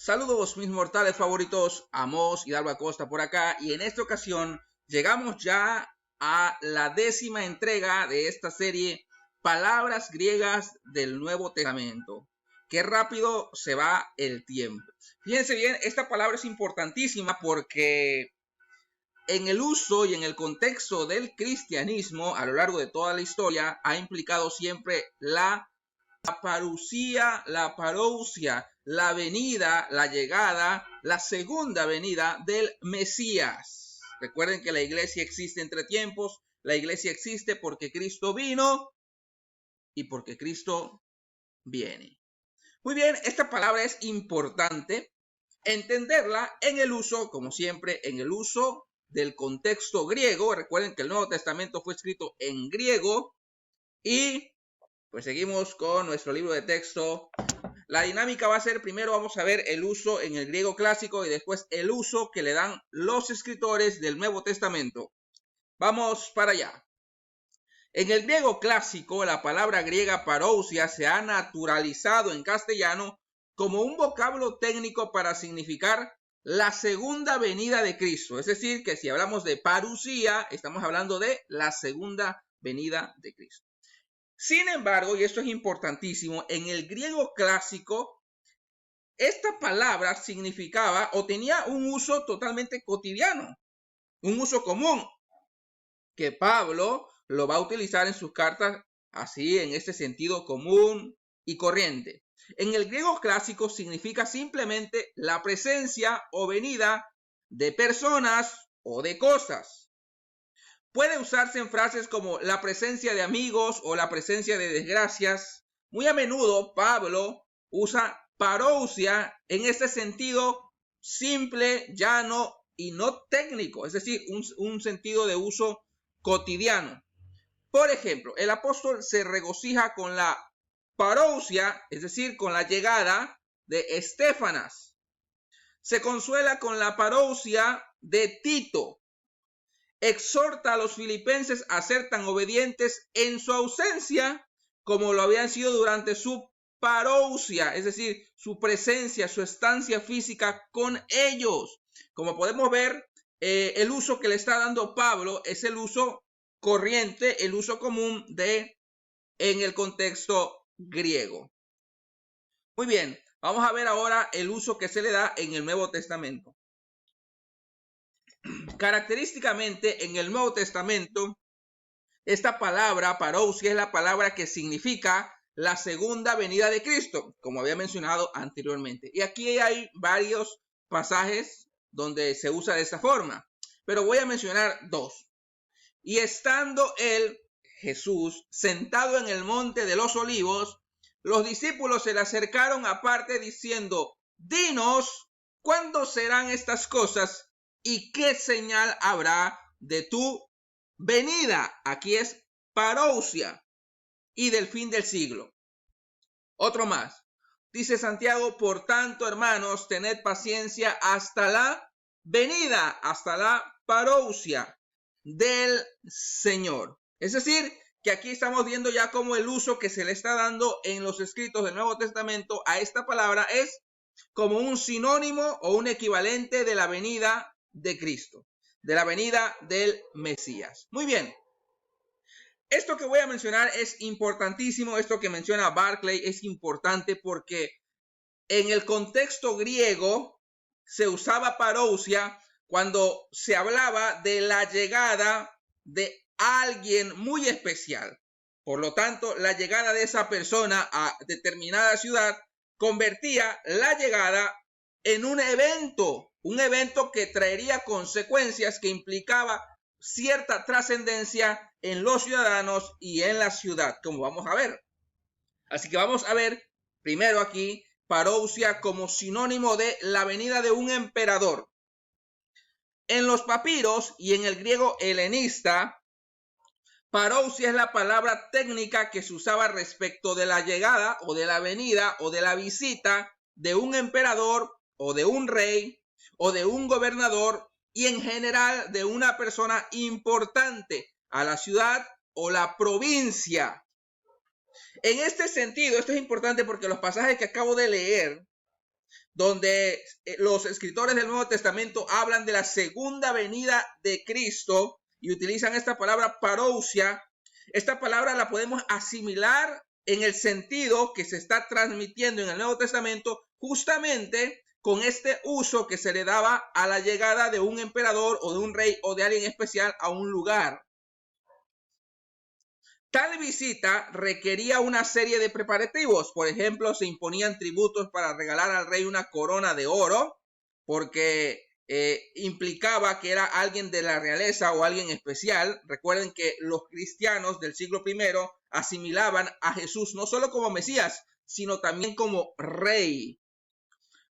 Saludos mis mortales favoritos, Amos y Dalva Costa por acá, y en esta ocasión llegamos ya a la 10ª entrega de esta serie Palabras griegas del Nuevo Testamento. Qué rápido se va el tiempo. Fíjense bien, esta palabra es importantísima porque en el uso y en el contexto del cristianismo a lo largo de toda la historia ha implicado siempre la parusía, la parousia, la venida, la llegada, la segunda venida del Mesías. Recuerden que la iglesia existe entre tiempos, la iglesia existe porque Cristo vino y porque Cristo viene. Muy bien, esta palabra es importante entenderla en el uso, como siempre, en el uso del contexto griego. Recuerden que el Nuevo Testamento fue escrito en griego y pues seguimos con nuestro libro de texto. La dinámica va a ser, primero vamos a ver el uso en el griego clásico y después el uso que le dan los escritores del Nuevo Testamento. Vamos para allá. En el griego clásico, la palabra griega parousia se ha naturalizado en castellano como un vocablo técnico para significar la segunda venida de Cristo. Es decir, que si hablamos de parusía, estamos hablando de la segunda venida de Cristo. Sin embargo, y esto es importantísimo, en el griego clásico, esta palabra significaba o tenía un uso totalmente cotidiano, un uso común, que Pablo lo va a utilizar en sus cartas así, en este sentido común y corriente. En el griego clásico significa simplemente la presencia o venida de personas o de cosas. Puede usarse en frases como la presencia de amigos o la presencia de desgracias. Muy a menudo Pablo usa parousia en este sentido simple, llano y no técnico, es decir, un sentido de uso cotidiano. Por ejemplo, el apóstol se regocija con la parousia, es decir, con la llegada de Estéfanas. Se consuela con la parousia de Tito. Exhorta a los filipenses a ser tan obedientes en su ausencia como lo habían sido durante su parousia, es decir, su presencia, su estancia física con ellos. Como podemos ver, el uso que le está dando Pablo es el uso corriente, el uso común en el contexto griego. Muy bien, vamos a ver ahora el uso que se le da en el Nuevo Testamento. Característicamente en el Nuevo Testamento, esta palabra parousia es la palabra que significa la segunda venida de Cristo, como había mencionado anteriormente. Y aquí hay varios pasajes donde se usa de esta forma, pero voy a mencionar dos. Y estando él, Jesús, sentado en el monte de los olivos, los discípulos se le acercaron aparte diciendo: dinos, ¿cuándo serán estas cosas? ¿Y qué señal habrá de tu venida? Aquí es parousia. Y del fin del siglo. Otro más. Dice Santiago: por tanto, hermanos, tened paciencia hasta la venida, hasta la parousia del Señor. Es decir, que aquí estamos viendo ya cómo el uso que se le está dando en los escritos del Nuevo Testamento a esta palabra es como un sinónimo o un equivalente de la venida de Cristo, de la venida del Mesías. Muy bien. Esto que voy a mencionar es importantísimo. Esto que menciona Barclay es importante porque en el contexto griego se usaba parousia cuando se hablaba de la llegada de alguien muy especial. Por lo tanto, la llegada de esa persona a determinada ciudad convertía la llegada en un evento que traería consecuencias, que implicaba cierta trascendencia en los ciudadanos y en la ciudad, como vamos a ver. Así que vamos a ver primero aquí parousia como sinónimo de la venida de un emperador. En los papiros y en el griego helenista, parousia es la palabra técnica que se usaba respecto de la llegada o de la venida o de la visita de un emperador o de un rey o de un gobernador y en general de una persona importante a la ciudad o la provincia. En este sentido, esto es importante porque los pasajes que acabo de leer donde los escritores del Nuevo Testamento hablan de la segunda venida de Cristo y utilizan esta palabra parousia. Esta palabra la podemos asimilar en el sentido que se está transmitiendo en el Nuevo Testamento justamente con este uso que se le daba a la llegada de un emperador o de un rey o de alguien especial a un lugar. Tal visita requería una serie de preparativos. Por ejemplo, se imponían tributos para regalar al rey una corona de oro, porque implicaba que era alguien de la realeza o alguien especial. Recuerden que los cristianos del siglo I asimilaban a Jesús no solo como Mesías, sino también como rey.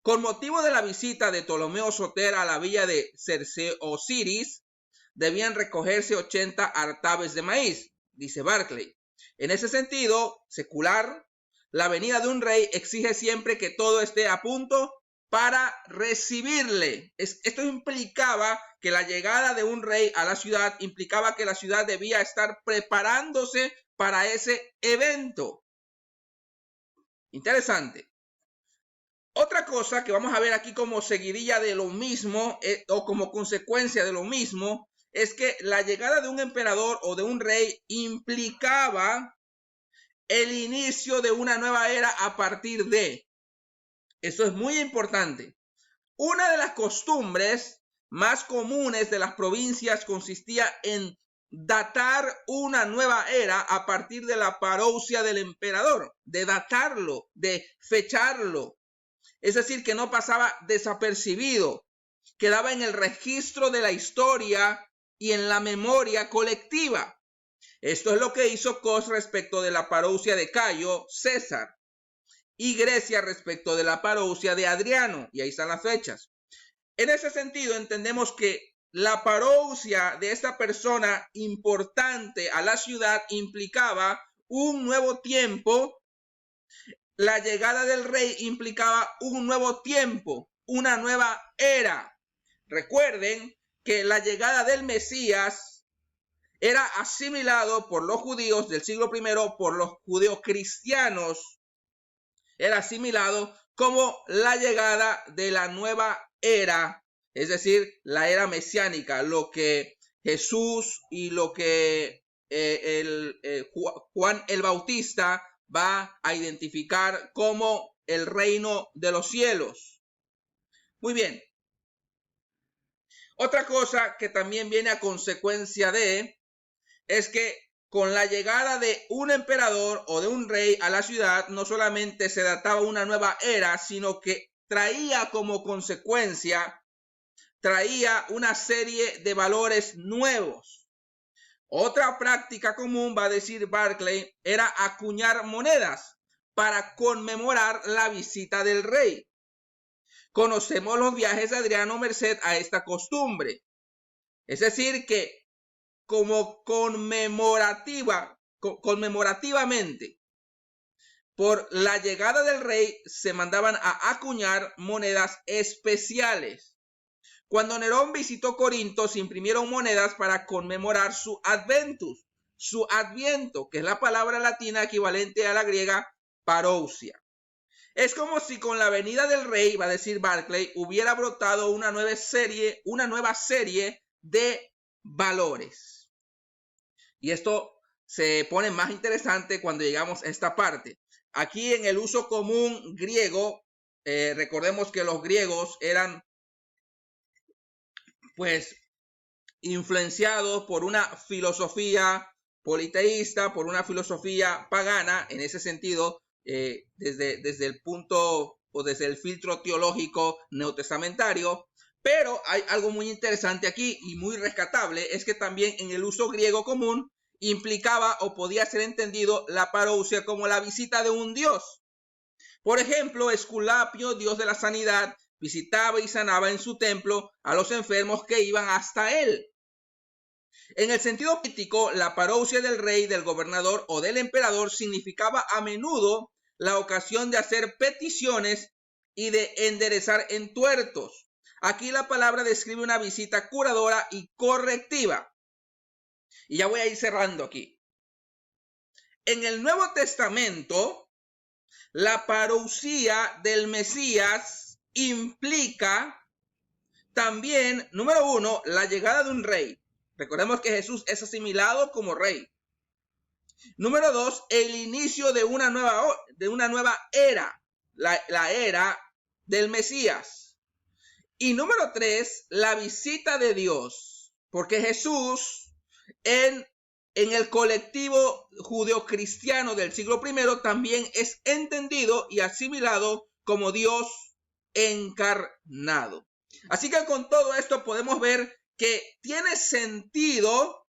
Con motivo de la visita de Ptolomeo Soter a la villa de Cerce-Osiris, debían recogerse 80 artabes de maíz, dice Barclay. En ese sentido secular, la venida de un rey exige siempre que todo esté a punto para recibirle. Esto implicaba que la llegada de un rey a la ciudad implicaba que la ciudad debía estar preparándose para ese evento. Interesante. Otra cosa que vamos a ver aquí como seguidilla de lo mismo o como consecuencia de lo mismo es que la llegada de un emperador o de un rey implicaba el inicio de una nueva era a partir de. Eso es muy importante. Una de las costumbres más comunes de las provincias consistía en datar una nueva era a partir de la parousia del emperador, de datarlo, de fecharlo. Es decir, que no pasaba desapercibido, quedaba en el registro de la historia y en la memoria colectiva. Esto es lo que hizo Cos respecto de la parousia de Cayo César y Grecia respecto de la parousia de Adriano, y ahí están las fechas. En ese sentido entendemos que la parousia de esta persona importante a la ciudad implicaba un nuevo tiempo. La llegada del rey implicaba un nuevo tiempo, una nueva era. Recuerden que la llegada del Mesías era asimilado por los judíos del siglo I, por los judíos cristianos. Era asimilado como la llegada de la nueva era, es decir, la era mesiánica, lo que Jesús y lo que Juan el Bautista va a identificar como el reino de los cielos. Muy bien. Otra cosa que también viene a consecuencia de es que con la llegada de un emperador o de un rey a la ciudad, no solamente se databa una nueva era, sino que traía como consecuencia, traía una serie de valores nuevos. Otra práctica común, va a decir Barclay, era acuñar monedas para conmemorar la visita del rey. Conocemos los viajes de Adriano merced a esta costumbre. Es decir, que como conmemorativamente, por la llegada del rey se mandaban a acuñar monedas especiales. Cuando Nerón visitó Corinto, se imprimieron monedas para conmemorar su adventus, su adviento, que es la palabra latina equivalente a la griega parousia. Es como si con la venida del rey, va a decir Barclay, hubiera brotado una nueva serie de valores. Y esto se pone más interesante cuando llegamos a esta parte. Aquí en el uso común griego, recordemos que los griegos eran pues influenciados por una filosofía politeísta, por una filosofía pagana, en ese sentido, desde el punto o desde el filtro teológico neotestamentario. Pero hay algo muy interesante aquí y muy rescatable, es que también en el uso griego común implicaba o podía ser entendido la parousia como la visita de un dios. Por ejemplo, Esculapio, dios de la sanidad, visitaba y sanaba en su templo a los enfermos que iban hasta él. En el sentido político, la parousia del rey, del gobernador o del emperador significaba a menudo la ocasión de hacer peticiones y de enderezar entuertos. Aquí la palabra describe una visita curadora y correctiva. Y ya voy a ir cerrando aquí. En el Nuevo Testamento, La parousia del Mesías implica también, número uno, la llegada de un rey. Recordemos que Jesús es asimilado como rey. Número dos, el inicio de una nueva era, la era del Mesías. Y número tres, la visita de Dios, porque Jesús en el colectivo judeocristiano del siglo I también es entendido y asimilado como Dios encarnado. Así que con todo esto podemos ver que tiene sentido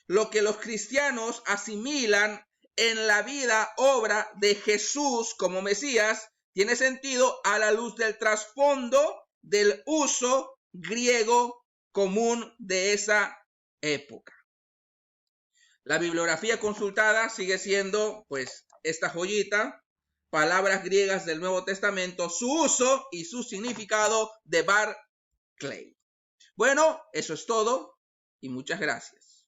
lo que los cristianos asimilan en la vida, obra de Jesús como Mesías, tiene sentido a la luz del trasfondo del uso griego común de esa época. La bibliografía consultada sigue siendo, pues, esta joyita, Palabras griegas del Nuevo Testamento, su uso y su significado, de Barclay. Bueno, eso es todo y muchas gracias.